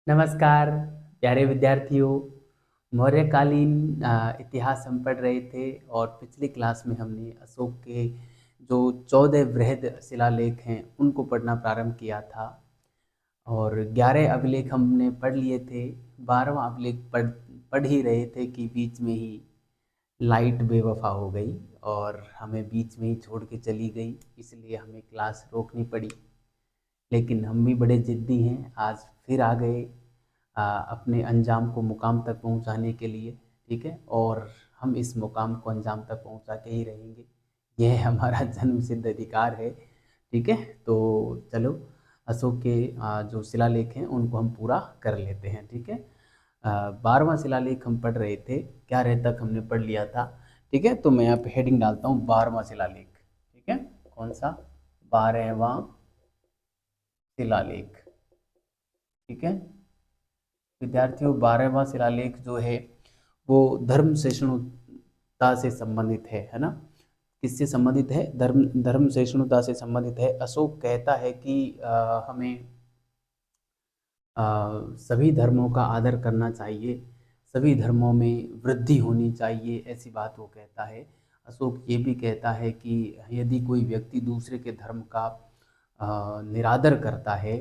नमस्कार प्यारे विद्यार्थियों। मौर्यकालीन इतिहास हम पढ़ रहे थे और पिछली क्लास में हमने अशोक के जो 14 बृहद शिलालेख हैं उनको पढ़ना प्रारंभ किया था और 11 अभिलेख हमने पढ़ लिए थे। 12वां अभिलेख पढ़ ही रहे थे कि बीच में ही लाइट बेवफा हो गई और हमें बीच में ही छोड़ के चली गई, इसलिए हमें क्लास रोकनी पड़ी। लेकिन हम भी बड़े ज़िद्दी हैं, आज फिर आ गए अपने अंजाम को मुकाम तक पहुंचाने के लिए। ठीक है, और हम इस मुकाम को अंजाम तक पहुंचा के ही रहेंगे, यह हमारा जन्म सिद्ध अधिकार है। ठीक है, तो चलो अशोक के जो शिलालेख हैं उनको हम पूरा कर लेते हैं। ठीक है, 12वां शिलालेख हम पढ़ रहे थे, 11 तक हमने पढ़ लिया था। ठीक है, तो मैं यहाँ पे हेडिंग डालता हूँ 12वां शिलालेख। ठीक है, कौन सा? 12वां शिलालेख। ठीक है विद्यार्थियों, 12वां शिलालेख जो है वो धर्म सहिष्णुता से संबंधित है ना। किससे संबंधित है? धर्म सहिष्णुता से संबंधित है। अशोक कहता है कि हमें सभी धर्मों का आदर करना चाहिए, सभी धर्मों में वृद्धि होनी चाहिए, ऐसी बात वो कहता है। अशोक ये भी कहता है कि यदि कोई व्यक्ति दूसरे के धर्म का निरादर करता है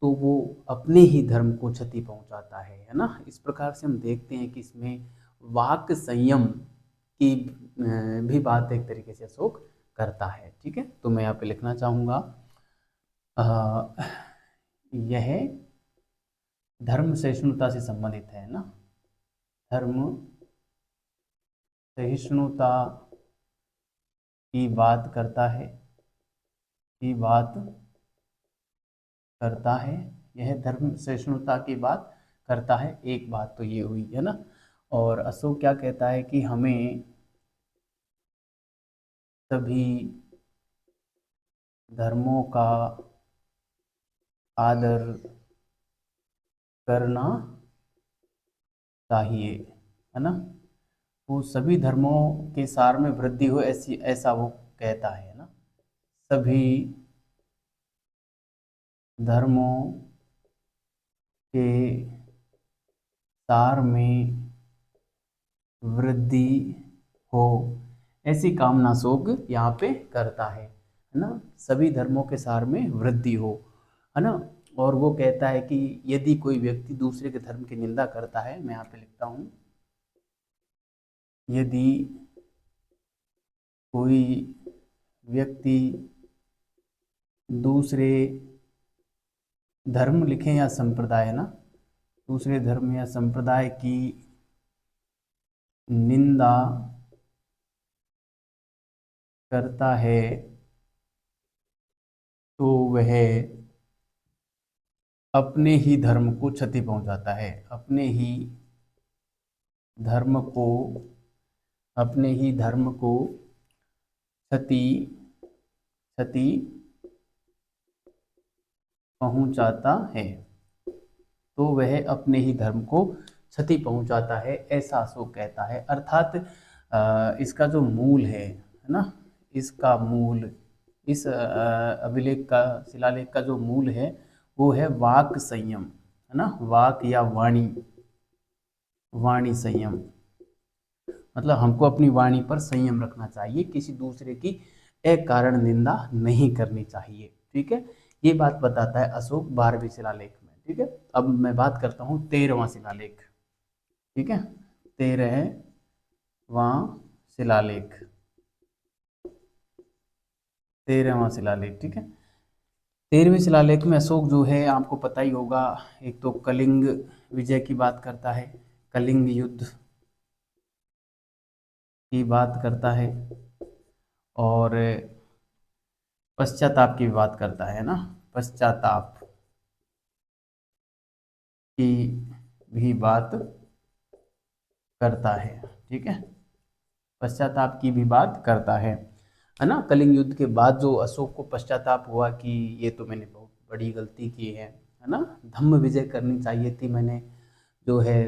तो वो अपने ही धर्म को क्षति पहुंचाता है ना। इस प्रकार से हम देखते हैं कि इसमें वाक संयम की भी बात एक तरीके से अशोक करता है। ठीक है, तो मैं यहाँ पे लिखना चाहूँगा यह धर्म सहिष्णुता से संबंधित है ना। धर्म सहिष्णुता की बात करता है, यह धर्म सहिष्णुता की बात करता है। एक बात तो ये हुई है ना। और अशोक क्या कहता है कि हमें सभी धर्मों का आदर करना चाहिए, है ना। वो सभी धर्मों के सार में वृद्धि हो, ऐसा वो कहता है ना। सभी धर्मों के सार में वृद्धि हो, ऐसी कामना अशोक यहाँ पे करता है ना। सभी धर्मों के सार में वृद्धि हो, है ना। और वो कहता है कि यदि कोई व्यक्ति दूसरे के धर्म की निंदा करता है, मैं यहाँ पे लिखता हूँ, यदि कोई व्यक्ति दूसरे धर्म लिखें या संप्रदाय, है ना, दूसरे धर्म या संप्रदाय की निंदा करता है तो वह अपने ही धर्म को क्षति पहुंचाता है, धर्म को अपने ही धर्म को क्षति क्षति पहुंचाता है, तो वह अपने ही धर्म को क्षति पहुंचाता है, ऐसा अशोक कहता है। अर्थात इसका जो मूल है ना, इसका मूल, इस अभिलेख का, शिलालेख का जो मूल है वो है वाक संयम, है ना। वाक या वाणी संयम, मतलब हमको अपनी वाणी पर संयम रखना चाहिए, किसी दूसरे की अकारण निंदा नहीं करनी चाहिए। ठीक है, ये बात बताता है अशोक 12वें शिलालेख में। ठीक है, अब मैं बात करता हूँ 13वां शिलालेख। ठीक है, 13वां शिलालेख, 13वां शिलालेख। ठीक है, 13वें शिलालेख में अशोक जो है आपको पता ही होगा, एक तो कलिंग विजय की बात करता है, कलिंग युद्ध की बात करता है, और पश्चाताप की बात करता है ना, पश्चाताप की भी बात करता है। ठीक है, पश्चाताप की भी बात करता है ना। कलिंग युद्ध के बाद जो अशोक को पश्चाताप हुआ कि ये तो मैंने बहुत बड़ी गलती की है ना, धम्म विजय करनी चाहिए थी मैंने, जो है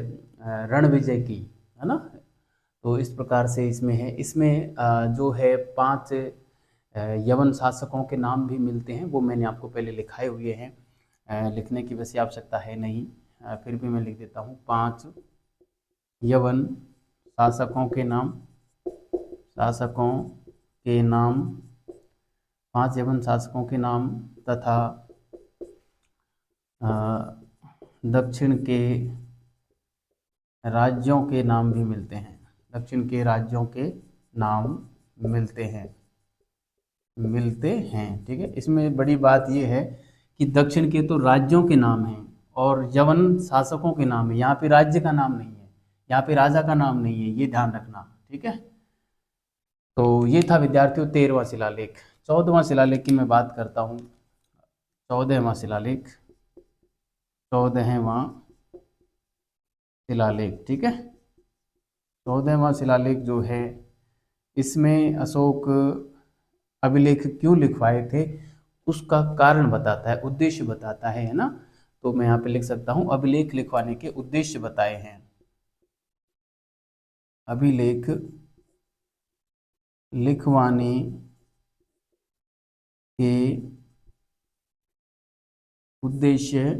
रण विजय की, है ना। तो इस प्रकार से इसमें है, इसमें जो है 5 यवन शासकों के नाम भी मिलते हैं, वो मैंने आपको पहले लिखाए हुए हैं, लिखने की वैसे आवश्यकता है नहीं। फिर भी मैं लिख देता हूँ 5 यवन शासकों के नाम, शासकों के नाम, 5 यवन शासकों के नाम तथा दक्षिण के राज्यों के नाम भी मिलते हैं। दक्षिण के राज्यों के नाम मिलते हैं, ठीक है। इसमें बड़ी बात यह है कि दक्षिण के तो राज्यों के नाम हैं और यवन शासकों के नाम है। यहाँ पे राज्य का नाम नहीं है, यहाँ पे राजा का नाम नहीं है, ये ध्यान रखना, ठीक है। तो ये था विद्यार्थियों 13वां शिलालेख। 14वां शिलालेख की मैं बात करता हूँ। 14वां शिलालेख, 14वां शिलालेख, ठीक है। 14वां शिलालेख जो है, इसमें अशोक अभिलेख क्यों लिखवाए थे उसका कारण बताता है, उद्देश्य बताता है ना। तो मैं यहाँ पे लिख सकता हूँ अभिलेख लिखवाने के उद्देश्य बताए हैं। अभिलेख लिखवाने के उद्देश्य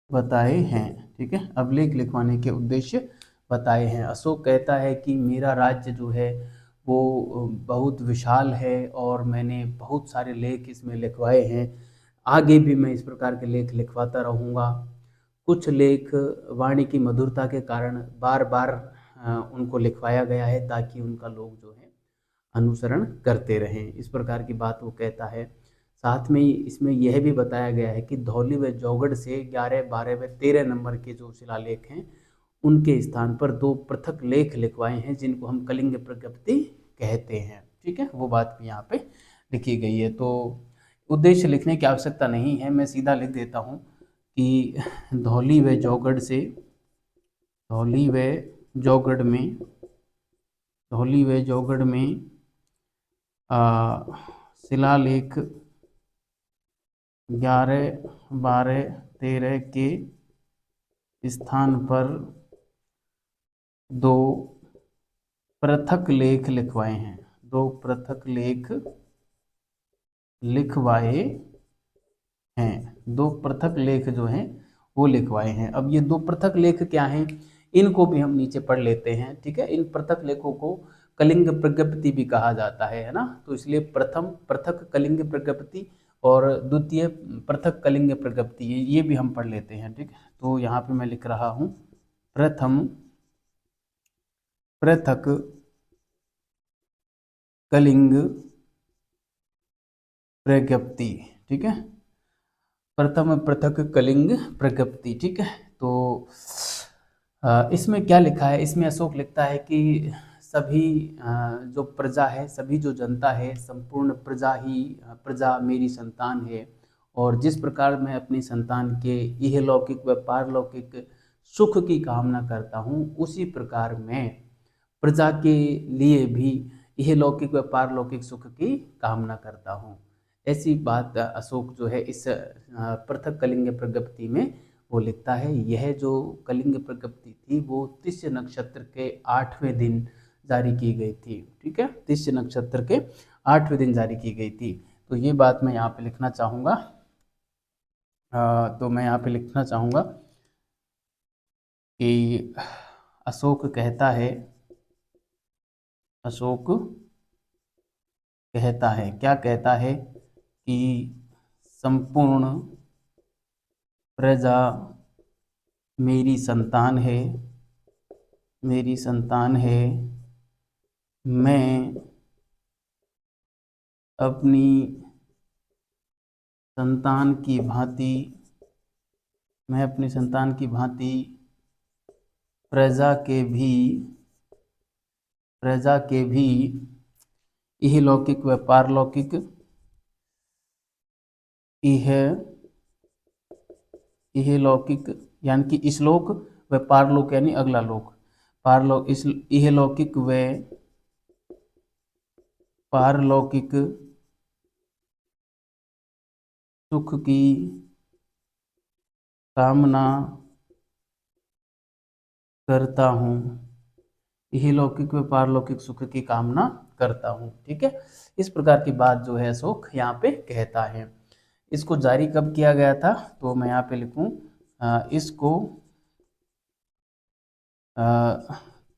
बताए हैं, ठीक है। अभिलेख लिखवाने के उद्देश्य बताए हैं। अशोक कहता है कि मेरा राज्य जो है वो बहुत विशाल है और मैंने बहुत सारे लेख इसमें लिखवाए हैं, आगे भी मैं इस प्रकार के लेख लिखवाता रहूँगा। कुछ लेख वाणी की मधुरता के कारण बार बार उनको लिखवाया गया है ताकि उनका लोग जो है अनुसरण करते रहें, इस प्रकार की बात वो कहता है। साथ में इसमें यह भी बताया गया है कि धौली व जौगड़ से 11, 12 व 13 नंबर के जो शिलालेख हैं उनके स्थान पर 2 पृथक लेख लिखवाए हैं जिनको हम कलिंग प्रज्ञप्ति कहते हैं, ठीक है। वो बात भी यहाँ पे लिखी गई है। तो उद्देश्य लिखने की आवश्यकता नहीं है, मैं सीधा लिख देता हूँ कि धौली व जौगड़ से, धौली व जौगड़ में, धौली व जौगड़ में शिलालेख 11, 12, 13 के स्थान पर 2 पृथक लेख लिखवाए हैं, 2 पृथक लेख लिखवाए हैं, 2 पृथक लेख जो हैं वो लिखवाए हैं। अब ये 2 पृथक लेख क्या हैं, इनको भी हम नीचे पढ़ लेते हैं, ठीक है। इन पृथक लेखों को कलिंग प्रज्ञप्ति भी कहा जाता है ना। तो इसलिए प्रथम पृथक कलिंग प्रज्ञप्ति और द्वितीय पृथक कलिंग प्रज्ञप्ति, ये भी हम पढ़ लेते हैं, ठीक है। तो यहाँ पे मैं लिख रहा हूँ प्रथम पृथक कलिंग प्रज्ञप्ति, ठीक है। प्रथम पृथक कलिंग प्रज्ञप्ति, ठीक है। तो इसमें क्या लिखा है, इसमें अशोक लिखता है कि सभी जो प्रजा है, सभी जो जनता है, संपूर्ण प्रजा ही, प्रजा मेरी संतान है और जिस प्रकार मैं अपनी संतान के इहलौकिक व पारलौकिक सुख की कामना करता हूँ, उसी प्रकार मैं प्रजा के लिए भी इहलौकिक व पारलौकिक सुख की कामना करता हूँ। ऐसी बात अशोक जो है इस पृथक कलिंग प्रज्ञप्ति में वो लिखता है। यह जो कलिंग प्रज्ञप्ति थी वो तिष्य नक्षत्र के 8वें दिन जारी की गई थी, ठीक है। तिष्य नक्षत्र के 8वें दिन जारी की गई थी। तो ये बात मैं यहाँ पे लिखना चाहूँगा। तो मैं यहाँ पे लिखना चाहूँगा कि अशोक कहता है, अशोक कहता है, क्या कहता है कि संपूर्ण प्रजा मेरी संतान है, मेरी संतान है। मैं अपनी संतान की भांति, मैं अपनी संतान की भांति प्रजा के भी इहलौकिक व पारलौकिक, इहलौकिक यानी कि इसलोक व पारलोक यानी अगला लोक, पारलोक, इस इहलौकिक व पारलौकिक सुख की कामना करता हूँ, इहलौकिक व पारलौकिक सुख की कामना करता हूँ, ठीक है। इस प्रकार की बात जो है अशोक यहाँ पे कहता है। इसको जारी कब किया गया था, तो मैं यहाँ पे लिखूँ इसको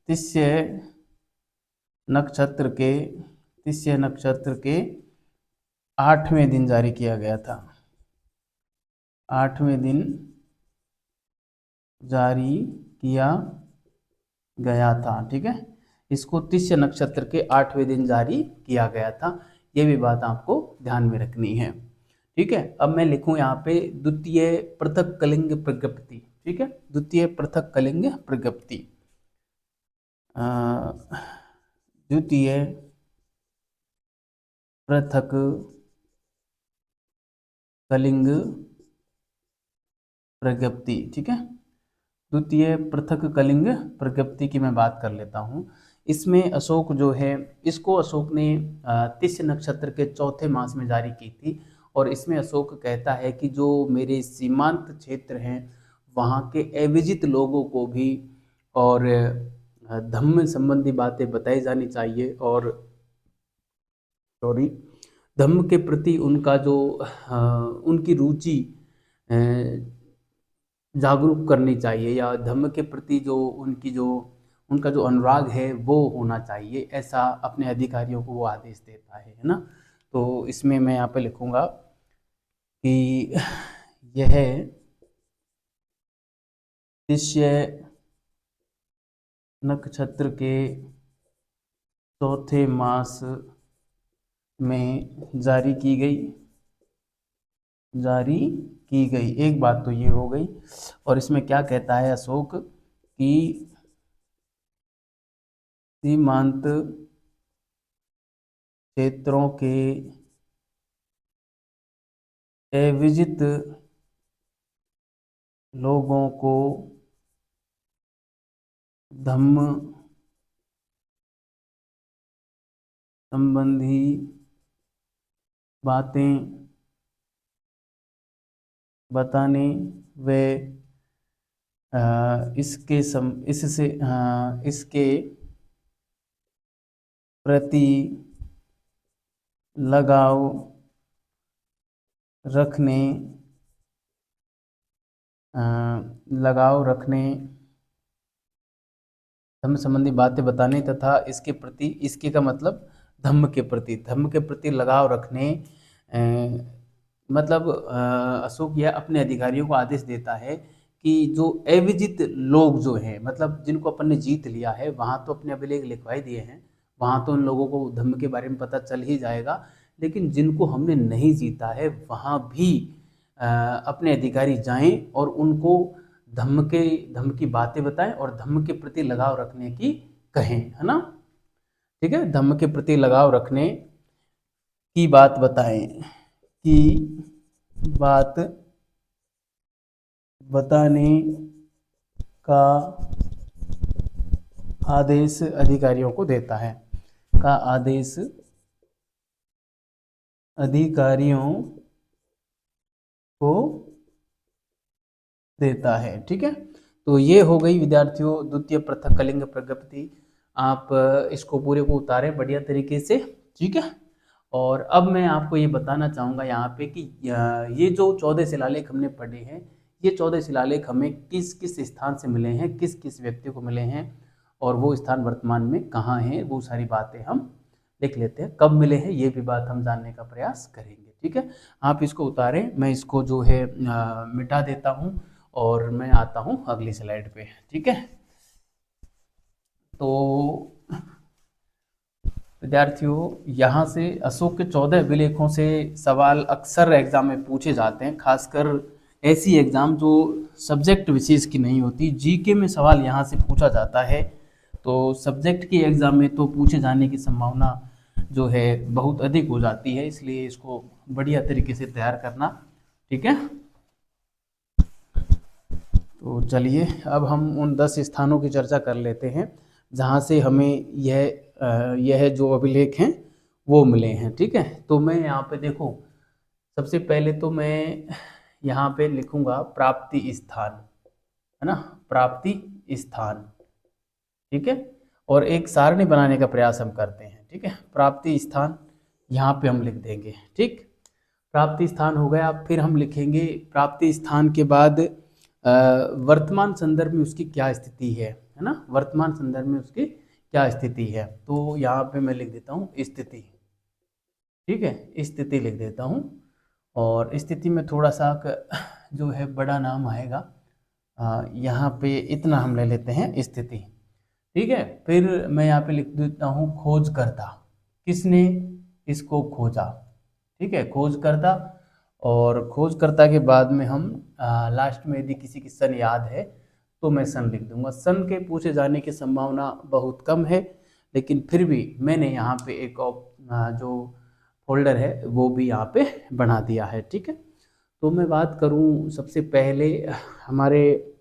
तिष्य नक्षत्र के 8वें दिन जारी किया गया था। 8वें दिन जारी किया गया था, ठीक है। इसको तिष्य नक्षत्र के 8वें दिन जारी किया गया था। ये भी बात आपको ध्यान में रखनी है, ठीक है। अब मैं लिखूं यहाँ पे द्वितीय पृथक कलिंग प्रज्ञप्ति, ठीक है। द्वितीय पृथक कलिंग प्रज्ञप्ति, द्वितीय पृथक कलिंग प्रज्ञप्ति, ठीक है। द्वितीय पृथक कलिंग प्रज्ञप्ति की मैं बात कर लेता हूँ। इसमें अशोक जो है, इसको अशोक ने तिष्य नक्षत्र के चौथे मास में जारी की थी। और इसमें अशोक कहता है कि जो मेरे सीमांत क्षेत्र हैं वहाँ के अविजित लोगों को भी और धम्म संबंधी बातें बताई जानी चाहिए, और धम्म के प्रति उनका जो उनकी रुचि जागरूक करनी चाहिए, या धम्म के प्रति जो उनका जो अनुराग है वो होना चाहिए, ऐसा अपने अधिकारियों को वो आदेश देता है ना। तो इसमें मैं यहाँ पे लिखूंगा कि यह तिष्य नक्षत्र के चौथे मास में जारी की गई। एक बात तो ये हो गई। और इसमें क्या कहता है अशोक कि सीमांत क्षेत्रों के अविजित लोगों को धम्म संबंधी बातें बताने व इसके प्रति लगाव रखने धम्म संबंधी बातें बताने तथा इसके का मतलब धम्म के प्रति लगाव रखने, मतलब अशोक यह अपने अधिकारियों को आदेश देता है कि जो अविजित लोग जो हैं, मतलब जिनको अपन ने जीत लिया है, वहाँ तो अपने अभिलेख लिखवाई दिए हैं, वहाँ तो उन लोगों को धम्म के बारे में पता चल ही जाएगा, लेकिन जिनको हमने नहीं जीता है वहाँ भी अपने अधिकारी जाएं और उनको धम्म की बातें बताएं और धम्म के प्रति लगाव रखने की कहें, है ना, ठीक है। धम्म के प्रति लगाव रखने की बात बताने का आदेश अधिकारियों को देता है, ठीक है। तो ये हो गई विद्यार्थियों द्वितीय पृथक कलिंग प्रज्ञप्ति। आप इसको पूरे को उतारें बढ़िया तरीके से, ठीक है। और अब मैं आपको ये बताना चाहूँगा यहाँ पे कि ये जो 14 शिलालेख हमने पढ़े हैं, ये 14 शिलालेख हमें किस किस स्थान से मिले हैं, किस किस व्यक्ति को मिले हैं, और वो स्थान वर्तमान में कहाँ हैं, वो सारी बातें हम लिख लेते हैं। कब मिले हैं ये भी बात हम जानने का प्रयास करेंगे, ठीक है। आप इसको उतारें, मैं इसको जो है मिटा देता हूँ और मैं आता हूँ अगली स्लाइड पे, ठीक है। तो विद्यार्थियों, यहाँ से अशोक के 14 अभिलेखों से सवाल अक्सर एग्जाम में पूछे जाते हैं, खासकर ऐसी एग्जाम जो सब्जेक्ट विशेष की नहीं होती। जीके में सवाल यहाँ से पूछा जाता है, तो सब्जेक्ट की एग्जाम में तो पूछे जाने की संभावना जो है बहुत अधिक हो जाती है, इसलिए इसको बढ़िया तरीके से तैयार करना, ठीक है। तो चलिए अब हम उन 10 स्थानों की चर्चा कर लेते हैं जहाँ से हमें यह जो अभिलेख हैं वो मिले हैं, ठीक है। तो मैं यहाँ पे देखो, सबसे पहले तो मैं यहाँ पे लिखूंगा प्राप्ति स्थान, है ना, प्राप्ति स्थान, ठीक है। और एक सारणी बनाने का प्रयास हम करते हैं, ठीक है। प्राप्ति स्थान यहाँ पे हम लिख देंगे, ठीक। प्राप्ति स्थान हो गया। फिर हम लिखेंगे प्राप्ति स्थान के बाद वर्तमान संदर्भ में उसकी क्या स्थिति है ना, वर्तमान संदर्भ में उसकी क्या स्थिति है। तो यहाँ पे मैं लिख देता हूँ स्थिति, ठीक है, स्थिति लिख देता हूँ। और स्थिति में थोड़ा सा जो है बड़ा नाम आएगा, यहाँ पे इतना हम ले लेते हैं स्थिति, ठीक है। फिर मैं यहाँ पे लिख देता हूँ खोजकर्ता, किसने इसको खोजा, ठीक है, खोजकर्ता। और खोजकर्ता के बाद में हम लास्ट में यदि किसी की सन याद है तो मैं सन लिख दूंगा। सन के पूछे जाने की संभावना बहुत कम है, लेकिन फिर भी मैंने यहाँ पे एक जो फोल्डर है वो भी यहाँ पे बना दिया है, ठीक है। तो मैं बात करूँ सबसे पहले हमारे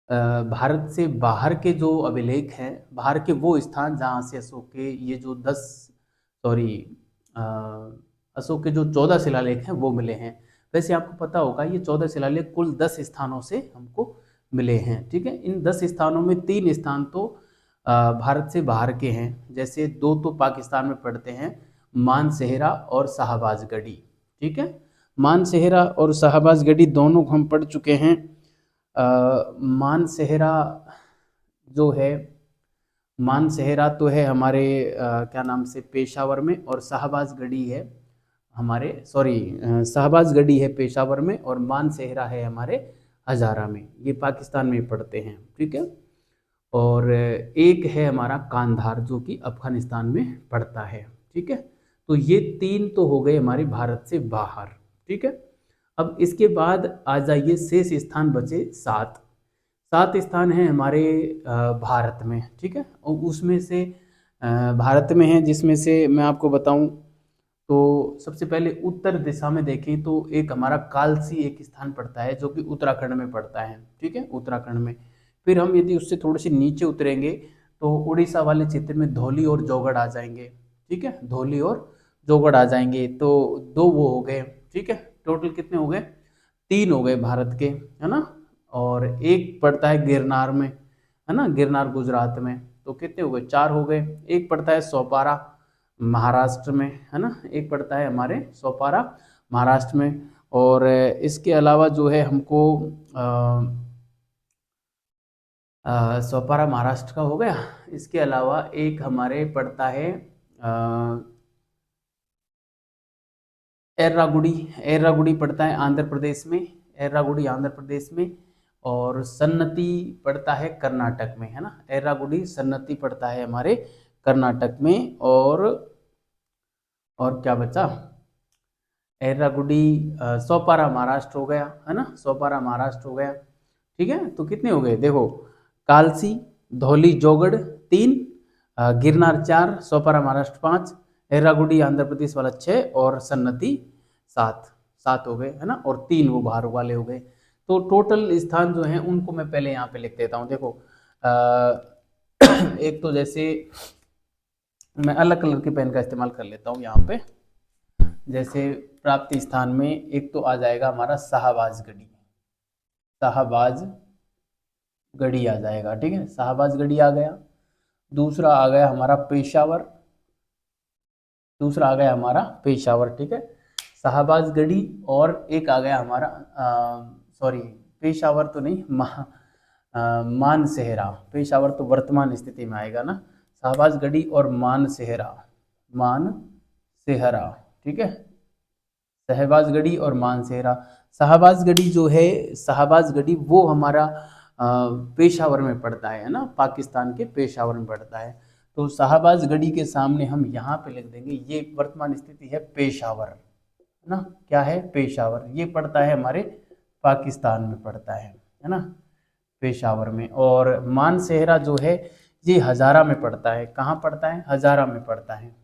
भारत से बाहर के जो अभिलेख हैं, बाहर के वो स्थान जहाँ से अशोक के ये जो 10 सॉरी अशोक के जो 14 शिलालेख हैं वो मिले हैं। वैसे आपको पता होगा ये 14 शिलालेख कुल 10 स्थानों से हमको मिले हैं, ठीक है। इन 10 स्थानों में 3 स्थान तो भारत से बाहर के हैं, जैसे 2 तो पाकिस्तान में पड़ते हैं, मानसेहरा और शाहबाज गढ़ी, ठीक है। मानसेहरा और शाहबाज गढ़ी दोनों हम पढ़ चुके हैं। मानसेहरा जो है, मानसेहरा तो है हमारे क्या नाम से पेशावर में, और शाहबाज गढ़ी है हमारे शाहबाज गढ़ी है पेशावर में, और मानसेहरा है हमारे हजारा में, ये पाकिस्तान में पड़ते हैं, ठीक है। और एक है हमारा कांधार जो कि अफगानिस्तान में पड़ता है, ठीक है। तो ये 3 तो हो गए हमारे भारत से बाहर, ठीक है। अब इसके बाद आ जाइए, शेष स्थान बचे 7 स्थान हैं हमारे भारत में, ठीक है। और उसमें से भारत में है जिसमें से मैं आपको बताऊं तो सबसे पहले उत्तर दिशा में देखें तो एक हमारा कालसी एक स्थान पड़ता है जो कि उत्तराखंड में पड़ता है, ठीक है, उत्तराखंड में। फिर हम यदि उससे थोड़े से नीचे उतरेंगे तो उड़ीसा वाले क्षेत्र में धौली और जौगढ़ आ जाएंगे, ठीक है, धौली और जौगढ़ आ जाएंगे। तो 2 वो हो गए, ठीक है। टोटल कितने हो गए, 3 हो गए भारत के, है ना। और एक पड़ता है गिरनार में, है ना, गिरनार गुजरात में, तो कितने हो गए, 4 हो गए। एक पड़ता है सोपारा महाराष्ट्र में, है ना, एक पड़ता है हमारे सोपारा महाराष्ट्र में। और इसके अलावा जो है हमको सोपारा महाराष्ट्र का हो गया। इसके अलावा एक हमारे पड़ता है एर्रागुड़ी, एर्रागुड़ी पड़ता है आंध्र प्रदेश में, एर्रागुड़ी आंध्र प्रदेश में। और सन्नति पड़ता है कर्नाटक में, है ना, एर्रागुड़ी सन्नति पड़ता है हमारे कर्नाटक में। और क्या बचा, एर्रागुड़ी सोपारा महाराष्ट्र हो गया, है ना, सोपारा महाराष्ट्र हो गया, ठीक है। तो कितने हो गए देखो, कालसी, धौली, जौगढ़ 3, गिरनार 4, सोपारा महाराष्ट्र 5, एर्रागुड़ी आंध्र प्रदेश वाला 6 और सन्नति 7 हो गए, है ना। और 3 वो बाहर वाले हो गए। तो टोटल स्थान जो हैं उनको मैं पहले यहाँ पे लिख देता हूँ। देखो एक तो जैसे मैं अलग कलर के पेन का इस्तेमाल कर लेता हूँ यहाँ पे। जैसे प्राप्ति स्थान में एक तो आ जाएगा हमारा शाहबाज गढ़ी, शाहबाज गढ़ी आ जाएगा, ठीक है, शाहबाज गढ़ी आ गया। दूसरा आ गया हमारा पेशावर, दूसरा आ गया हमारा पेशावर, ठीक है, शाहबाज गढ़ी। और एक आ गया हमारा पेशावर तो नहीं, मानसेहरा, पेशावर तो वर्तमान स्थिति में आएगा ना, शाहबाज गढ़ी और मानसेहरा, मानसेहरा, ठीक है, शहबाज गढ़ी और मानसेहरा। शाहबाज गढ़ी जो है, शाहबाज गढ़ी वो हमारा पेशावर में पड़ता है ना, पाकिस्तान के पेशावर में पड़ता है। तो शाहबाज गढ़ी के सामने हम यहाँ पे लिख देंगे, ये वर्तमान स्थिति है पेशावर, है ना, क्या है, पेशावर, ये पड़ता है हमारे पाकिस्तान में पड़ता है ना, पेशावर में। और मानसेहरा जो है ये हजारा में पड़ता है, कहाँ पड़ता है, हजारा में पड़ता है,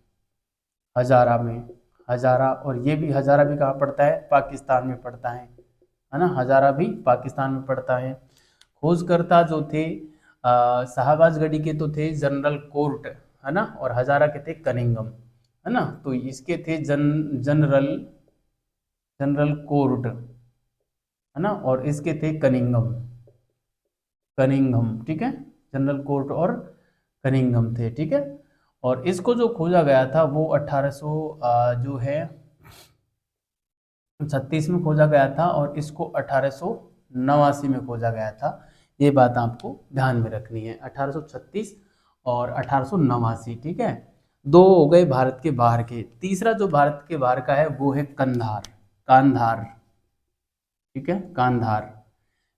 हजारा में, हजारा। और ये भी हजारा भी कहाँ पड़ता है, पाकिस्तान में पड़ता है ना, हजारा भी पाकिस्तान में पड़ता है। खोजकर्ता जो थे शाहबाज गढ़ी के तो थे जनरल कोर्ट, है ना, और हजारा के थे कनिंगम, है ना। तो इसके थे जनरल कोर्ट, है ना, और इसके थे कनिंगम, ठीक है, जनरल कोर्ट और कनिंगम थे, ठीक है। और इसको जो खोजा गया था वो 1800 जो है 1936 में खोजा गया था और इसको 1889 में खोजा गया था। ये बात आपको ध्यान में रखनी है, 1836 और 1889। ठीक है, दो हो गए भारत के बाहर के। तीसरा जो भारत के बाहर का है वो है कंधार, कांधार। ठीक है, कांधार।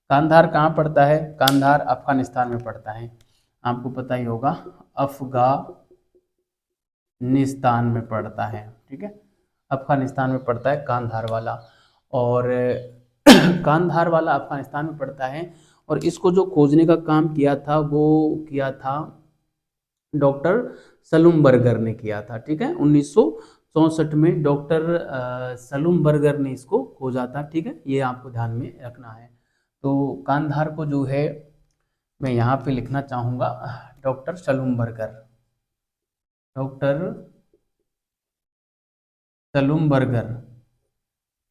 कांधार कहाँ पड़ता है? कांधार अफगानिस्तान में पड़ता है, आपको पता ही होगा, अफगानिस्तान में पड़ता है। ठीक है, अफगानिस्तान में पड़ता है कांधार वाला। और कांधार वाला अफगानिस्तान में पड़ता है। और इसको जो खोजने का काम किया था वो किया था डॉक्टर सलूमबर्गर ने किया था। ठीक है, 1964 में डॉक्टर सलूमबर्गर ने इसको खोजा था। ठीक है, ये आपको ध्यान में रखना है। तो कांधार को जो है मैं यहाँ पे लिखना चाहूँगा डॉक्टर सलूमबर्गर, डॉक्टर सलूमबर्गर।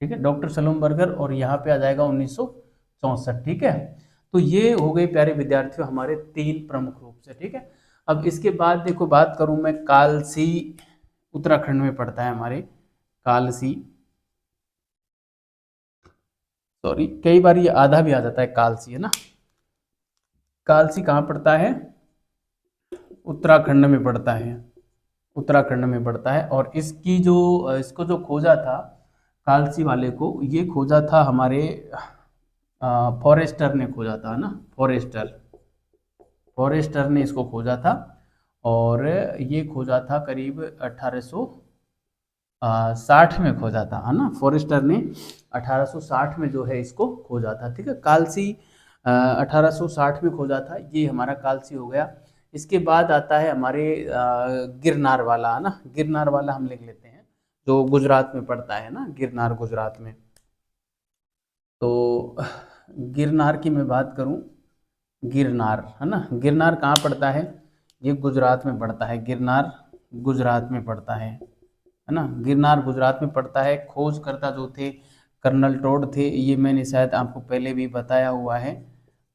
ठीक है, डॉक्टर सलूमबर्गर, और यहाँ पे आ जाएगा 1964। ठीक है, तो ये हो गए प्यारे विद्यार्थियों हमारे तीन प्रमुख रूप से। ठीक है, अब इसके बाद देखो बात करूं मैं, कालसी उत्तराखंड में पड़ता है हमारे, कालसी, सॉरी कई बार ये आधा भी आ जाता है, कालसी है ना। कालसी कहाँ पड़ता है? उत्तराखंड में पड़ता है, उत्तराखंड में पड़ता है। और इसकी जो इसको जो खोजा था कालसी वाले को, ये खोजा था हमारे फॉरेस्टर ने खोजा था ना, फॉरेस्टर, फॉरेस्टर ने इसको खोजा था। और ये खोजा था करीब 1860 में खोजा था, है ना। फॉरेस्टर ने 1860 में जो है इसको खोजा था। ठीक है, कालसी 1860 में खोजा था, ये हमारा कालसी हो गया। इसके बाद आता है हमारे गिरनार वाला, है ना। गिरनार वाला हम लिख लेते हैं, जो गुजरात में पड़ता है ना, गिरनार गुजरात में। तो गिरनार की मैं बात करूं, गिरनार है ना, गिरनार कहाँ पड़ता है? ये गुजरात में पड़ता है, गिरनार गुजरात में पड़ता है ना। गिरनार गुजरात में पड़ता है। खोजकर्ता जो थे कर्नल टोड थे, ये मैंने शायद आपको पहले भी बताया हुआ है।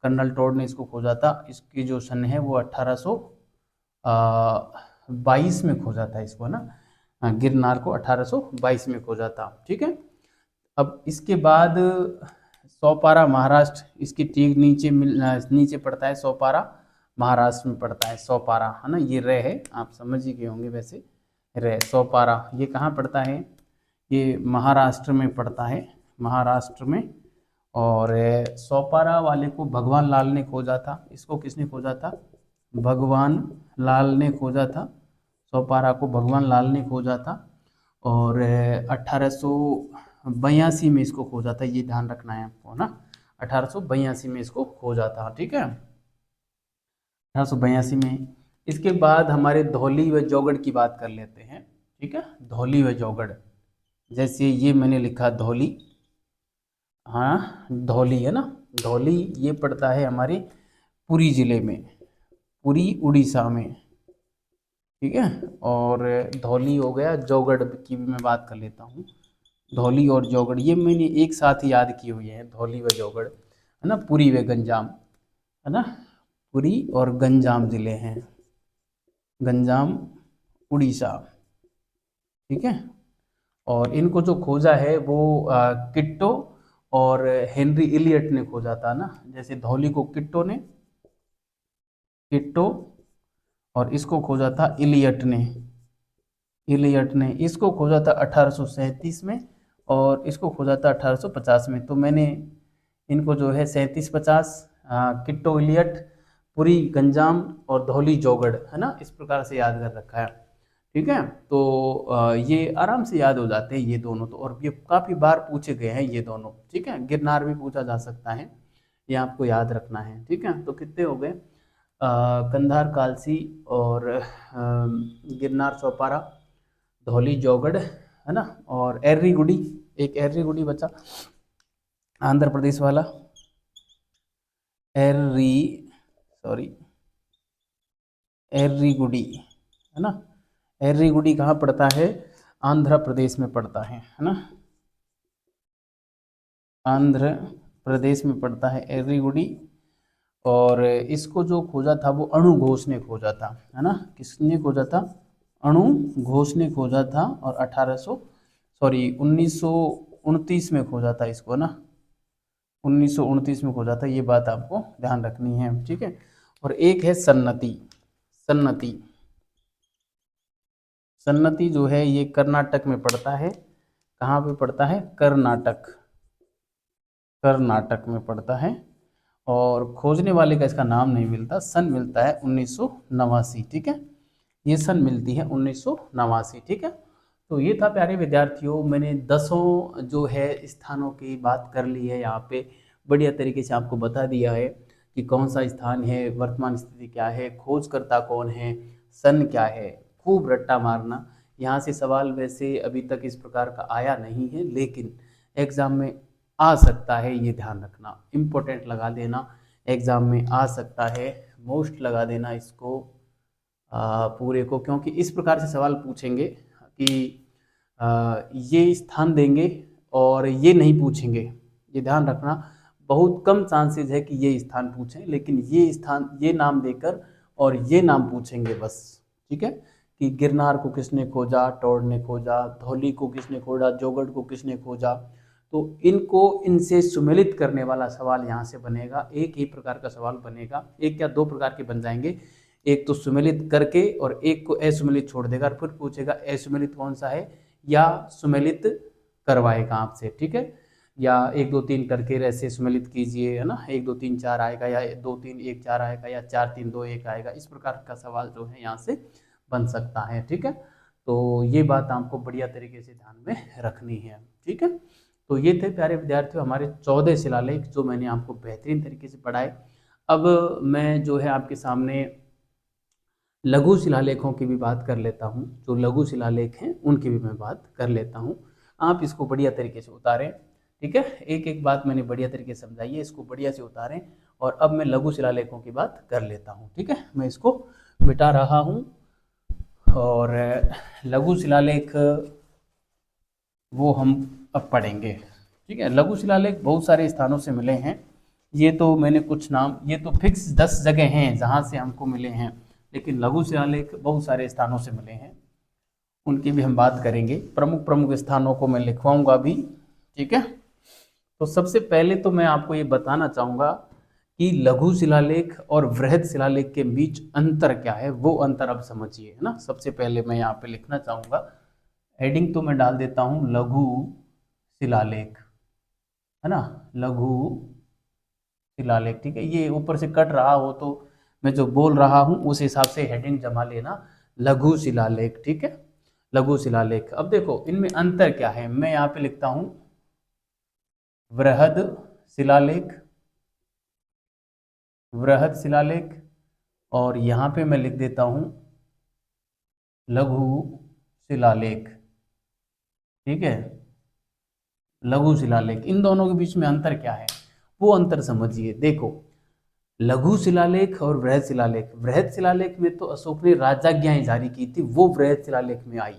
कर्नल टोड ने इसको खोजा था। इसकी जो सन है वो 1822 में खोजा था इसको ना। गिरनार को 1822 में खोजा था। ठीक है, अब इसके बाद सोपारा महाराष्ट्र, इसकी ठीक नीचे नीचे पड़ता है, सोपारा महाराष्ट्र में पड़ता है, सोपारा, है ना। ये रे है, आप समझ ही गए होंगे वैसे, रे, सोपारा ये कहाँ पड़ता है? ये महाराष्ट्र में पड़ता है, महाराष्ट्र में। और सोपारा वाले को भगवान लाल ने खोजा था। इसको किसने खोजा था? भगवान लाल ने खोजा था। सोपारा को भगवान लाल ने खोजा था। और 1882 में इसको खोजा था, ये ध्यान रखना है आपको ना। 1882 में इसको खोजा था। ठीक है, 1882 में। इसके बाद हमारे धौली व जौगड़ की बात कर लेते हैं। ठीक है, धौली व जौगड़, जैसे ये मैंने लिखा धौली, हाँ धौली है ना, धौली ये पड़ता है हमारे पुरी जिले में, पुरी उड़ीसा में। ठीक है, और धौली हो गया। जौगड़ की भी मैं बात कर लेता हूँ, धौली और जौगड़ ये मैंने एक साथ ही याद की हुई है, धौली व जौगड़, है ना। पुरी व गंजाम, है ना, पुरी और गंजाम जिले हैं, गंजाम उड़ीसा। ठीक है, और इनको जो खोजा है वो किट्टो और हेनरी इलियट ने खोजा था ना। जैसे धौली को किट्टो ने, किट्टो, और इसको खोजा था इलियट ने, इलियट ने इसको खोजा था 1837 में, और इसको खोजा था 1850 में। तो मैंने इनको जो है 37-50, किट्टो इलियट, पुरी गंजाम और धौली जौगड़, है ना, इस प्रकार से याद कर रखा है। ठीक है, तो ये आराम से याद हो जाते हैं ये दोनों तो, और ये काफ़ी बार पूछे गए हैं ये दोनों। ठीक है, गिरनार भी पूछा जा सकता है, ये आपको याद रखना है। ठीक है, तो कितने हो गए? कंधार, कालसी, और गिरनार, सोपारा, धौली, जौगड़, है ना, और एर्रीगुडी, एक एर्रीगुडी बचा आंध्र प्रदेश वाला, एर्री, सॉरी एर्रीगुडी, है ना। एर्रीगुडी कहाँ पड़ता है? आंध्र प्रदेश में पड़ता है ना, आंध्र प्रदेश में पड़ता है एर्रीगुडी। और इसको जो खोजा था वो अणु घोष ने खोजा था, है ना। किसने खोजा था? अणु घोष ने खोजा था। और 1800 सॉरी 1900 1929 में खोजा था इसको ना, 1929 में खोजा था, ये बात आपको ध्यान रखनी है, ठीक है। और एक है सन्नति। सन्नति, सन्नति जो है ये कर्नाटक में पड़ता है। कहाँ पे पड़ता है? कर्नाटक, कर्नाटक में पड़ता है। और खोजने वाले का इसका नाम नहीं मिलता, सन मिलता है 1989, ठीक है। ये सन मिलती है 1989, ठीक है। तो ये था प्यारे विद्यार्थियों, मैंने 10 जो है स्थानों की बात कर ली है यहाँ पे, बढ़िया तरीके से आपको बता दिया है कि कौन सा स्थान है, वर्तमान स्थिति क्या है, खोजकर्ता कौन है, सन क्या है। खूब रट्टा मारना, यहाँ से सवाल वैसे अभी तक इस प्रकार का आया नहीं है, लेकिन एग्जाम में आ सकता है, ये ध्यान रखना, इम्पोर्टेंट लगा देना, एग्जाम में आ सकता है, मोस्ट लगा देना इसको पूरे को, क्योंकि इस प्रकार से सवाल पूछेंगे कि ये स्थान देंगे और ये नहीं पूछेंगे, ये ध्यान रखना। बहुत कम चांसेस है कि ये स्थान पूछें, लेकिन ये स्थान, ये नाम देकर और ये नाम पूछेंगे बस, ठीक है। कि गिरनार को किसने खोजा, टॉड ने खोजा, धौली को किसने खोजा, जोगढ़ को किसने खोजा। तो इनको, इनसे सुमेलित करने वाला सवाल यहाँ से बनेगा। एक ही प्रकार का सवाल बनेगा, एक या दो प्रकार के बन जाएंगे। एक तो सुमेलित करके और एक को असुमेलित छोड़ देगा और फिर पूछेगा असुमेलित कौन सा है, या सुमेलित करवाएगा आपसे, ठीक है। या 1 2 3 करके ऐसे सुमेलित कीजिए, है ना, 1 2 3 4 आएगा, या 2 3 1 4 आएगा, या 4 3 2 1 आएगा। इस प्रकार का सवाल जो है यहाँ से बन सकता है, ठीक है। तो ये बात आपको बढ़िया तरीके से ध्यान में रखनी है, ठीक है। तो ये थे प्यारे विद्यार्थियों हमारे 14 शिलालेख जो मैंने आपको बेहतरीन तरीके से पढ़ाए। अब मैं जो है आपके सामने लघु शिलालेखों की भी बात कर लेता हूँ। जो लघु शिलालेख हैं उनकी भी मैं बात कर लेता हूँ। आप इसको बढ़िया तरीके से उतारें, ठीक है। एक एक बात मैंने बढ़िया तरीके से समझाई है, इसको बढ़िया से उतारें। और अब मैं लघु शिलालेखों की बात कर लेता हूँ, ठीक है। मैं इसको मिटा रहा हूँ। और लघु शिलालेख वो हम अब पढ़ेंगे, ठीक है। लघु शिलालेख बहुत सारे स्थानों से मिले हैं। ये तो मैंने कुछ नाम, ये तो फिक्स 10 जगह हैं जहाँ से हमको मिले हैं, लेकिन लघु शिलालेख बहुत सारे स्थानों से मिले हैं, उनकी भी हम बात करेंगे। प्रमुख प्रमुख स्थानों को मैं लिखवाऊंगा भी, ठीक है। तो सबसे पहले तो मैं आपको ये बताना चाहूँगा कि लघु शिलालेख और वृहद शिलालेख के बीच अंतर क्या है, वो अंतर अब समझिए, है ना। सबसे पहले मैं यहाँ पे लिखना चाहूँगा, हेडिंग तो मैं डाल देता हूँ लघु शिलालेख, है ना, लघु शिलालेख, ठीक है। ये ऊपर से कट रहा हो तो मैं जो बोल रहा हूँ उस हिसाब से हेडिंग जमा लेना, लघु शिलालेख, ठीक है। लघु शिलालेख, अब देखो इनमें अंतर क्या है। मैं यहाँ पे लिखता हूँ वृहद शिलालेख, वृहद शिलालेख, और यहाँ पे मैं लिख देता हूँ लघु शिलालेख, ठीक है। लघु शिलालेख, इन दोनों के बीच में अंतर क्या है वो अंतर समझिए। देखो, लघु शिलालेख और वृहद शिलालेख, वृहद शिलालेख में तो अशोक ने राजाज्ञाएं जारी की थी, वो वृहद शिलालेख में आई,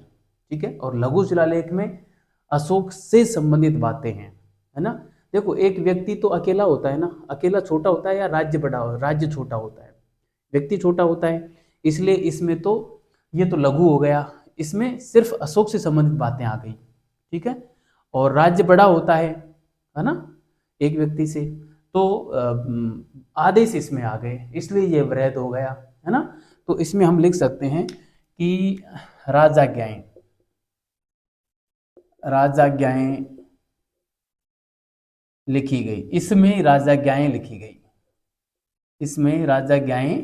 ठीक है। और लघु शिलालेख में अशोक से संबंधित बातें हैं, है ना। देखो, एक व्यक्ति तो अकेला होता है ना, अकेला छोटा होता है या राज्य बड़ा हो, राज्य छोटा होता है, व्यक्ति छोटा होता है, इसलिए इसमें तो ये तो लघु हो गया, इसमें सिर्फ अशोक से संबंधित बातें आ गई, ठीक है। और राज्य बड़ा होता है ना, एक व्यक्ति से, तो आदेश इसमें आ गए, इसलिए ये वृहद हो गया, है ना। तो इसमें हम लिख सकते हैं कि राजाज्ञाएं, राजाज्ञाएं लिखी गई, इसमें राजाज्ञाएं लिखी गई, इसमें राजाज्ञाएं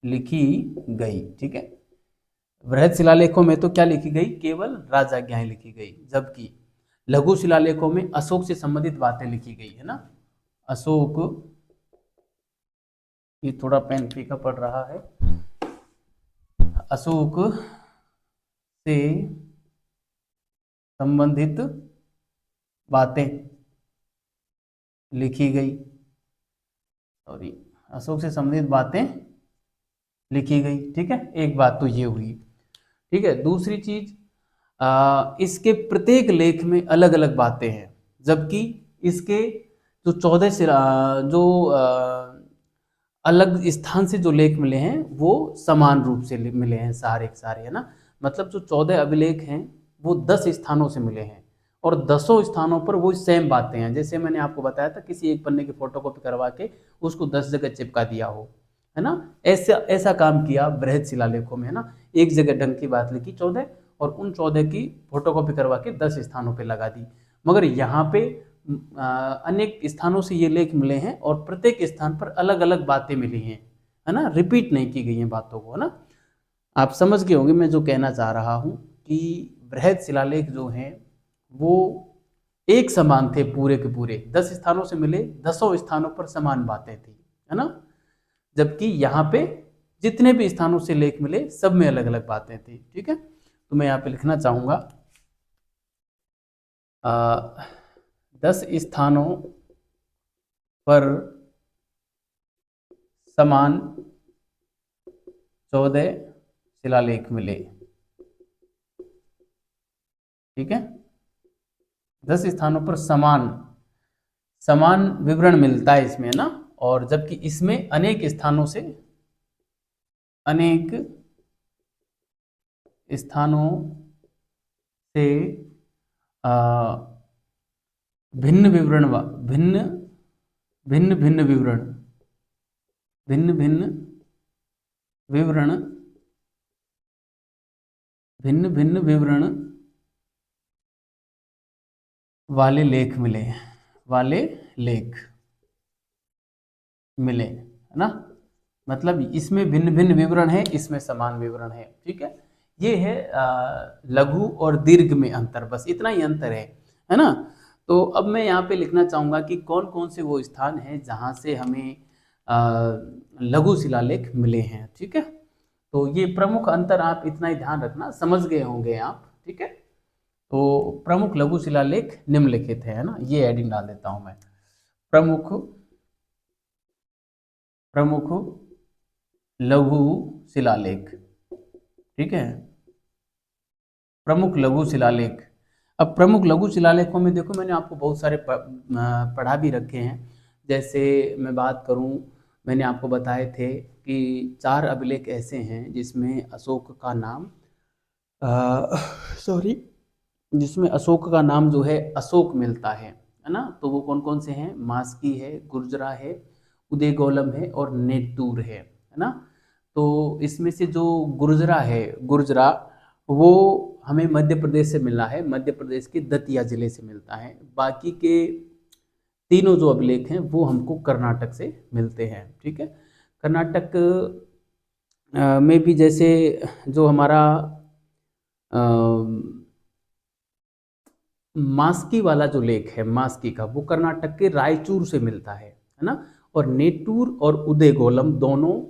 लिखी गई, ठीक है। वृहद शिलालेखों में तो क्या लिखी गई, केवल राजाज्ञाएं लिखी गई, जबकि लघु शिलालेखों में अशोक से संबंधित बातें लिखी गई, है ना। अशोक, ये थोड़ा पेन फीका पड़ रहा है, अशोक से संबंधित बातें लिखी गई, सॉरी, अशोक से संबंधित बातें लिखी गई, ठीक है। एक बात तो ये हुई, ठीक है। दूसरी चीज, इसके प्रत्येक लेख में अलग अलग बातें हैं, जबकि इसके जो 14 से जो अलग स्थान से जो लेख मिले हैं वो समान रूप से मिले हैं सारे के सारे, है ना। मतलब जो 14 अभिलेख हैं वो 10 स्थानों से मिले हैं, और 10 स्थानों पर वो सेम बातें हैं। जैसे मैंने आपको बताया था, किसी एक पन्ने की फोटोकॉपी करवा के उसको 10 जगह चिपका दिया हो, है ना। ऐसा ऐसा काम किया बृहद शिलालेखों में, है ना। एक जगह ढंग की बात लिखी 14 और उन 14 की फोटोकॉपी करवा के 10 स्थानों पे लगा दी। मगर यहाँ पे अनेक स्थानों से ये लेख मिले हैं और प्रत्येक स्थान पर अलग अलग बातें मिली हैं, है ना, रिपीट नहीं की गई हैं बातों को, है ना। आप समझ गए होंगे मैं जो कहना चाह रहा हूँ कि बृहद शिलालेख जो हैं वो एक समान थे, पूरे के पूरे 10 स्थानों से मिले, 10 स्थानों पर समान बातें थी, है ना। जबकि यहाँ पे जितने भी स्थानों से लेख मिले सब में अलग अलग बातें थी, ठीक है। तो मैं यहाँ पे लिखना चाहूंगा 10 स्थानों पर समान 14 शिलालेख मिले, ठीक है। 10 स्थानों पर समान समान विवरण मिलता है इसमें, है ना। और जबकि इसमें अनेक स्थानों से अनेक स्थानों से भिन्न विवरण भिन्न भिन्न भिन्न विवरण भिन्न भिन्न विवरण भिन्न भिन्न विवरण वाले लेख मिले, वाले लेख मिले, है ना। मतलब इसमें भिन्न भिन्न विवरण है, इसमें समान विवरण है, ठीक है। ये है लघु और दीर्घ में अंतर, बस इतना ही अंतर है ना। तो अब मैं यहाँ पे लिखना चाहूंगा कि कौन कौन से वो स्थान हैं जहाँ से हमें लघु शिलालेख मिले हैं, ठीक है। तो ये प्रमुख अंतर आप इतना ही ध्यान रखना, समझ गए होंगे आप, ठीक है। तो प्रमुख लघु शिलालेख निम्नलिखित है ना, ये हेडिंग डाल देता हूं मैं, प्रमुख प्रमुख लघु शिलालेख, ठीक है। प्रमुख लघु शिलालेख। अब प्रमुख लघु शिलालेखों में देखो मैंने आपको बहुत सारे पढ़ा भी रखे हैं। जैसे मैं बात करूं, मैंने आपको बताए थे कि 4 अभिलेख ऐसे हैं जिसमें अशोक का नाम सॉरी जिसमें अशोक का नाम जो है अशोक मिलता है ना। तो वो कौन कौन से हैं? मास्की है, गुर्जरा है, उदयगोलम है और नेतूर है ना। तो इसमें से जो गुर्जरा है, गुर्जरा वो हमें मध्य प्रदेश से मिला है, मध्य प्रदेश के दतिया जिले से मिलता है। बाकी के तीनों जो अभिलेख हैं वो हमको कर्नाटक से मिलते हैं, ठीक है। कर्नाटक में भी जैसे जो हमारा मास्की वाला जो लेख है, मास्की का, वो कर्नाटक के रायचूर से मिलता है ना। और नेटूर और उदयगोलम दोनों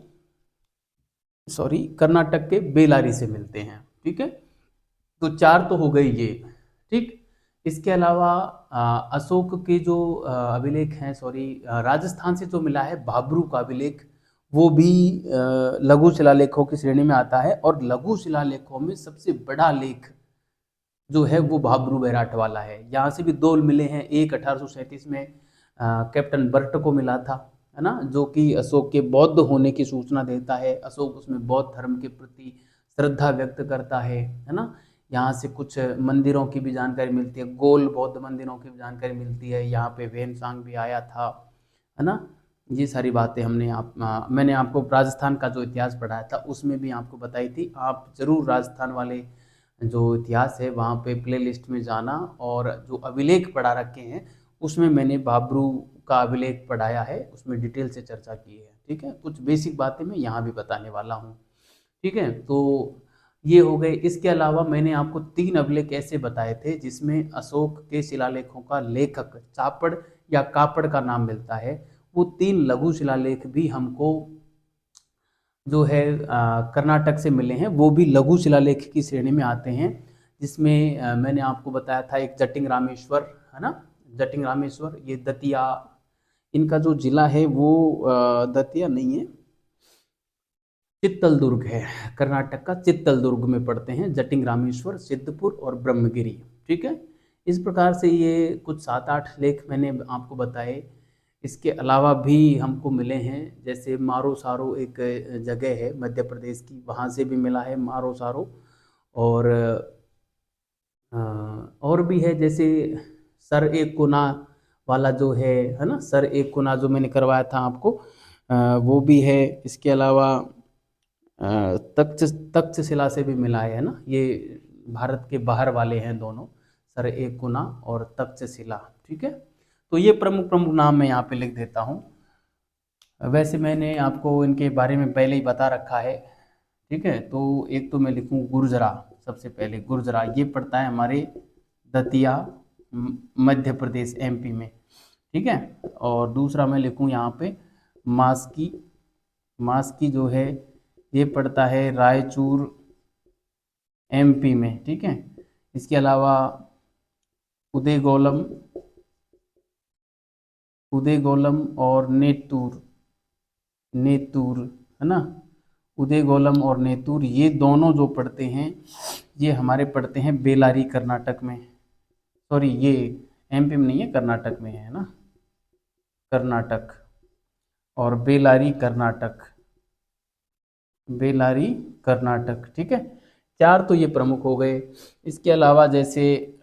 कर्नाटक के बेलारी से मिलते हैं, ठीक है। तो 4 तो हो गई ये, ठीक। इसके अलावा अशोक के जो अभिलेख हैं, राजस्थान से जो मिला है भाब्रू का अभिलेख, वो भी लघु शिलालेखों की श्रेणी में आता है। और लघु शिलालेखों में सबसे बड़ा लेख जो है वो भाब्रू बैराट वाला है। यहाँ से भी 2 मिले हैं, एक 1837 में कैप्टन बर्ट को मिला था, है ना, जो कि अशोक के बौद्ध होने की सूचना देता है। अशोक उसमें बौद्ध धर्म के प्रति श्रद्धा व्यक्त करता है ना। यहाँ से कुछ मंदिरों की भी जानकारी मिलती है, गोल बौद्ध मंदिरों की भी जानकारी मिलती है। यहाँ पे वेनसांग भी आया था, है ना। ये सारी बातें मैंने आपको राजस्थान का जो इतिहास पढ़ाया था उसमें भी आपको बताई थी। आप जरूर राजस्थान वाले जो इतिहास है वहाँ पे प्लेलिस्ट में जाना, और जो अभिलेख पढ़ा रखे हैं उसमें मैंने भाब्रू का अभिलेख पढ़ाया है, उसमें डिटेल से चर्चा की है, ठीक है। कुछ बेसिक बातें मैं यहाँ भी बताने वाला हूँ, ठीक है। तो ये हो गए। इसके अलावा मैंने आपको 3 अभिलेख ऐसे बताए थे जिसमें अशोक के शिलालेखों का लेखक चापड़ या कापड़ का नाम मिलता है। वो 3 लघु शिलालेख भी हमको जो है कर्नाटक से मिले हैं, वो भी लघु शिलालेख की श्रेणी में आते हैं। जिसमें मैंने आपको बताया था एक जटिंग रामेश्वर, है ना, जटिंग रामेश्वर, ये दतिया, इनका जो जिला है वो दतिया नहीं है, चित्तलदुर्ग है, कर्नाटक का चित्तलदुर्ग में पड़ते हैं जटिंग रामेश्वर, सिद्धपुर और ब्रह्मगिरी, ठीक है। इस प्रकार से ये कुछ 7-8 लेख मैंने आपको बताए। इसके अलावा भी हमको मिले हैं, जैसे मारो सारो एक जगह है मध्य प्रदेश की, वहाँ से भी मिला है मारो सारो। और और भी है, जैसे सर एक कोना वाला जो है ना, सर एक कोना जो मैंने करवाया था आपको, वो भी है। इसके अलावा तक्षशिला से भी मिला है ना, ये भारत के बाहर वाले हैं दोनों, सर एक कोना और तक्षशिला। ठीक है, तो ये प्रमुख प्रमुख नाम मैं यहाँ पे लिख देता हूँ। वैसे मैंने आपको इनके बारे में पहले ही बता रखा है। ठीक है, तो एक तो मैं लिखूँ गुर्जरा, सबसे पहले गुर्जरा, ये पड़ता है हमारे दतिया, मध्य प्रदेश, एमपी में। ठीक है, और दूसरा मैं लिखूँ यहाँ पे मास्की, मास्की जो है ये पड़ता है रायचूर, एमपी में। ठीक है, इसके अलावा उदयगोलम, उदयगोलम और नेतूर, नेतूर है ना, उदयगोलम और नेतूर, ये दोनों जो पड़ते हैं ये हमारे पड़ते हैं बेलारी, कर्नाटक में। सॉरी, ये एमपी में नहीं है, कर्नाटक में है ना, कर्नाटक, और बेलारी कर्नाटक, बेलारी कर्नाटक। ठीक है, चार तो ये प्रमुख हो गए। इसके अलावा जैसे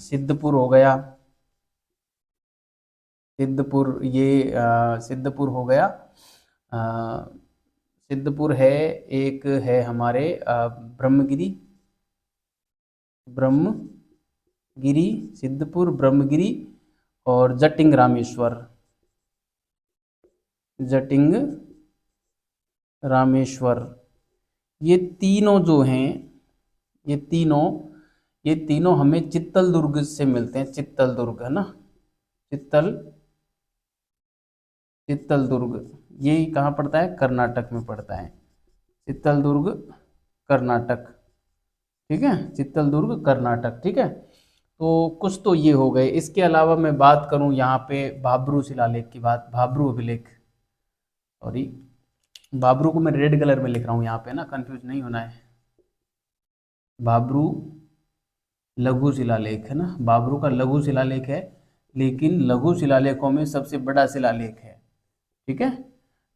सिद्धपुर हो गया, सिद्धपुर, ये सिद्धपुर हो गया, सिद्धपुर है, एक है हमारे ब्रह्मगिरी, ब्रह्मगिरी, सिद्धपुर, ब्रह्मगिरी और जटिंग रामेश्वर, जटिंग रामेश्वर। ये तीनों जो हैं, ये तीनों, ये तीनों हमें चित्तल दुर्ग से मिलते हैं, चित्तल दुर्ग है ना, चित्तल, चित्तल दुर्ग, ये कहाँ पड़ता है, कर्नाटक में पड़ता है, चित्तल दुर्ग कर्नाटक। ठीक है, चित्तल दुर्ग कर्नाटक। ठीक है, तो कुछ तो ये हो गए। इसके अलावा मैं बात करूं यहाँ पे भाब्रू शिलालेख की बात, भाब्रू अभिलेख, सॉरी, भाब्रू को मैं रेड कलर में लिख रहा हूँ यहाँ पे ना, कंफ्यूज नहीं होना है। भाब्रू लघु शिलालेख है ना, भाब्रू का लघु शिलालेख है, लेकिन लघु शिलालेखों में सबसे बड़ा शिलालेख है। ठीक है,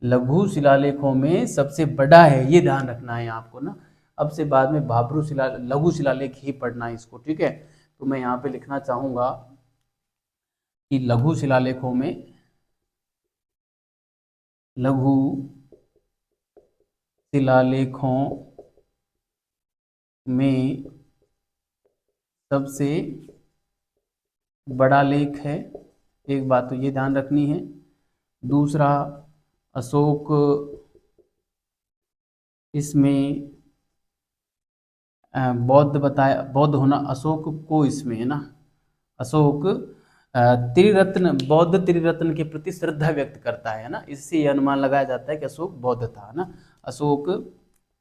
लघु शिलालेखों में सबसे बड़ा है, ये ध्यान रखना है आपको ना। अब से बाद में भाब्रू शिला लघु शिलालेख ही पढ़ना है इसको। ठीक है, तो मैं यहाँ पे लिखना चाहूँगा कि लघु शिलालेखों में, लघु शिलालेखों में सबसे बड़ा लेख है, एक बात तो ये ध्यान रखनी है। दूसरा, अशोक इसमें बौद्ध बताया, बौद्ध होना अशोक को इसमें है ना, अशोक त्रिरत्न, बौद्ध त्रिरत्न के प्रति श्रद्धा व्यक्त करता है ना, इससे यह अनुमान लगाया जाता है कि अशोक बौद्ध था ना। अशोक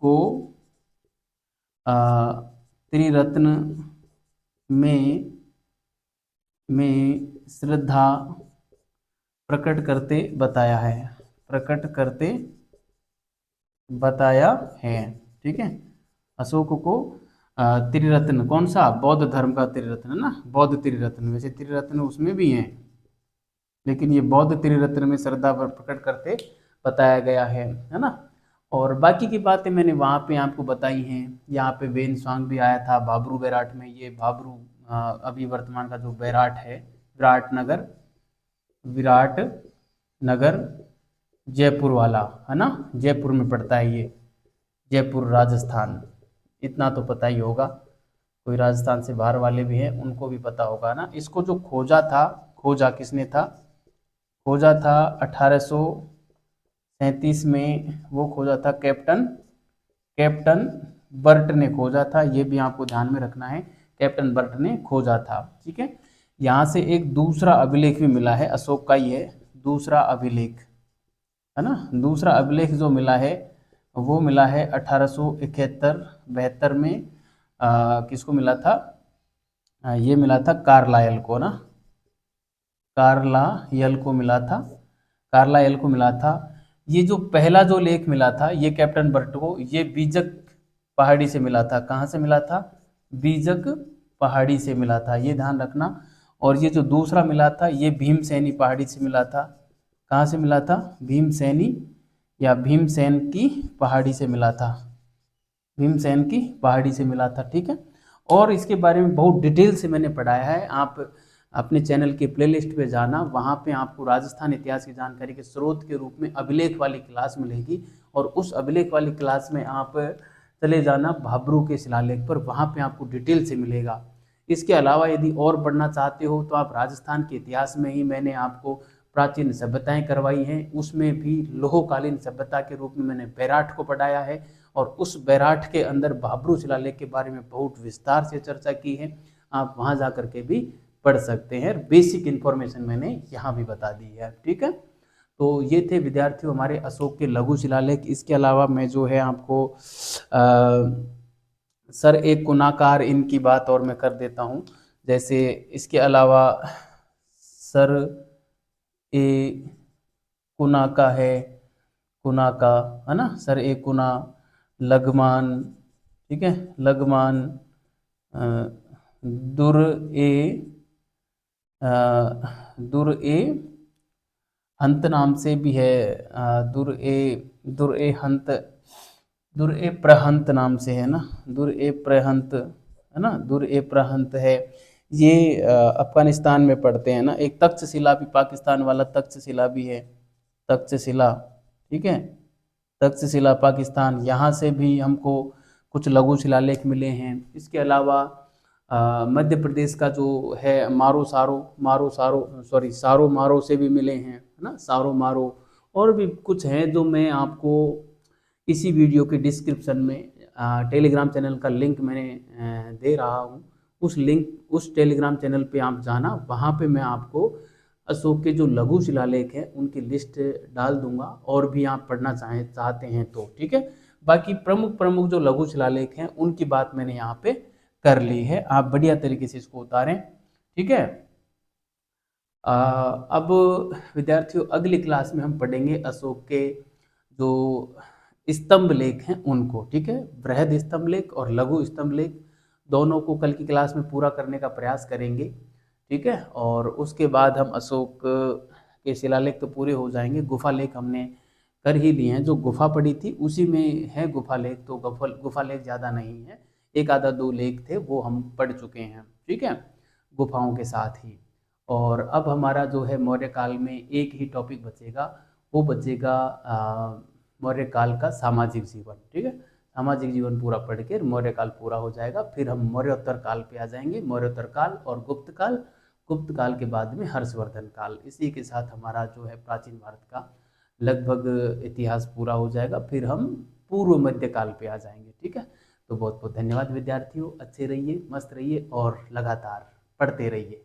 को त्रिरत्न में श्रद्धा प्रकट करते बताया है, प्रकट करते बताया है। ठीक है, अशोक को त्रिरत्न, कौन सा, बौद्ध धर्म का त्रिरत्न है ना, बौद्ध त्रिरत्न, वैसे त्रिरत्न उसमें भी हैं, लेकिन ये बौद्ध त्रिरत्न में श्रद्धा प्रकट करते बताया गया है ना। और बाकी की बातें मैंने वहाँ पे आपको बताई हैं। यहाँ पे वेन स्वांग भी आया था भाब्रू बैराट में, ये भाब्रू अभी वर्तमान का जो बैराट है, विराट नगर, विराट नगर जयपुर वाला है ना, जयपुर में पड़ता है ये, जयपुर राजस्थान, इतना तो पता ही होगा। कोई राजस्थान से बाहर वाले भी हैं उनको भी पता होगा ना। इसको जो खोजा था, खोजा किसने था, खोजा था 1837 में, वो खोजा था कैप्टन, कैप्टन बर्ट ने खोजा था, ये भी आपको ध्यान में रखना है, कैप्टन बर्ट ने खोजा था। ठीक है, यहाँ से एक दूसरा अभिलेख भी मिला है, अशोक का ही है दूसरा अभिलेख है ना। दूसरा अभिलेख जो मिला है वो मिला है 1871-72 में, किसको मिला था, ये मिला था कार्लायल को ना, कार्लायल को मिला था, कार्लायल को मिला था। ये जो पहला जो लेख मिला था ये कैप्टन बर्ट को, ये बीजक पहाड़ी से मिला था, कहाँ से मिला था, बीजक पहाड़ी से मिला था, ये ध्यान रखना। और ये जो दूसरा मिला था ये भीमसेनी पहाड़ी से मिला था, कहाँ से मिला था, भीमसेनी या भीमसेन की पहाड़ी से मिला था, भीमसेन की पहाड़ी से मिला था। ठीक है, और इसके बारे में बहुत डिटेल से मैंने पढ़ाया है। आप अपने चैनल के प्लेलिस्ट पे जाना, वहाँ पे आपको राजस्थान इतिहास की जानकारी के स्रोत के रूप में अभिलेख वाली क्लास मिलेगी, और उस अभिलेख वाली क्लास में आप चले जाना भाब्रू के शिलालेख पर, वहाँ पे आपको डिटेल से मिलेगा। इसके अलावा यदि और पढ़ना चाहते हो तो आप राजस्थान के इतिहास में ही मैंने आपको प्राचीन सभ्यताएं करवाई हैं, उसमें भी लोहकालीन सभ्यता के रूप में मैंने बैराठ को पढ़ाया है, और उस बैराठ के अंदर भाब्रू शिलालेख के बारे में बहुत विस्तार से चर्चा की है। आप वहाँ जा कर के भी पढ़ सकते हैं। बेसिक इन्फॉर्मेशन मैंने यहाँ भी बता दी है, ठीक है। तो ये थे विद्यार्थियों हमारे अशोक के लघु शिलालेख। इसके अलावा मैं जो है आपको सर एक कुनाकार इनकी बात और मैं कर देता हूँ। जैसे इसके अलावा सर ए कुनाका है, कुनाका है ना, सर ए कुना, लगमान, ठीक है, लगमान, दुर ए दुर ए हंत नाम से भी है, दुर ए हंत, दुर ए प्रहंत नाम से है ना, दुर ए प्रहंत है ना, दुर ए प्रहंत है। ये अफगानिस्तान में पढ़ते हैं ना। एक तक्षशिला भी, पाकिस्तान वाला तक्षशिला भी है, तक्षशिला, ठीक है, तक्षशिला पाकिस्तान, यहाँ से भी हमको कुछ लघु शिलालेख मिले हैं। इसके अलावा मध्य प्रदेश का जो है सारो मारो से भी मिले हैं, है ना, सारो मारो। और भी कुछ हैं जो मैं आपको इसी वीडियो के डिस्क्रिप्शन में टेलीग्राम चैनल का लिंक मैंने दे रहा हूँ। उस टेलीग्राम चैनल पे आप जाना, वहाँ पे मैं आपको अशोक के जो लघु शिलालेख हैं उनकी लिस्ट डाल दूंगा, और भी आप पढ़ना चाहते हैं तो, ठीक है। बाकी प्रमुख प्रमुख जो लघु शिलालेख हैं उनकी बात मैंने यहाँ पे कर ली है। आप बढ़िया तरीके से इसको उतारें, ठीक है। अब विद्यार्थियों अगली क्लास में हम पढ़ेंगे अशोक के जो स्तंभ लेख हैं उनको, ठीक है। बृहद स्तंभ लेख और लघु स्तंभ लेख दोनों को कल की क्लास में पूरा करने का प्रयास करेंगे, ठीक है। और उसके बाद हम अशोक के शिलालेख तो पूरे हो जाएंगे, गुफा लेख हमने कर ही लिए हैं। जो गुफा पड़ी थी उसी में है गुफा लेख, तो गुफा लेख ज़्यादा नहीं है, एक आधा दो लेख थे वो हम पढ़ चुके हैं, ठीक है, गुफाओं के साथ ही। और अब हमारा जो है मौर्य काल में एक ही टॉपिक बचेगा, वो बचेगा मौर्य काल का सामाजिक जीवन, ठीक है। सामाजिक जीवन पूरा पढ़ के मौर्य काल पूरा हो जाएगा, फिर हम मौर्योत्तर काल पे आ जाएंगे, मौर्योत्तर काल और गुप्त काल, गुप्त काल के बाद में हर्षवर्धन काल। इसी के साथ हमारा जो है प्राचीन भारत का लगभग इतिहास पूरा हो जाएगा, फिर हम पूर्व मध्य काल पे आ जाएंगे, ठीक है। तो बहुत बहुत धन्यवाद विद्यार्थियों, अच्छे रहिए, मस्त रहिए और लगातार पढ़ते रहिए।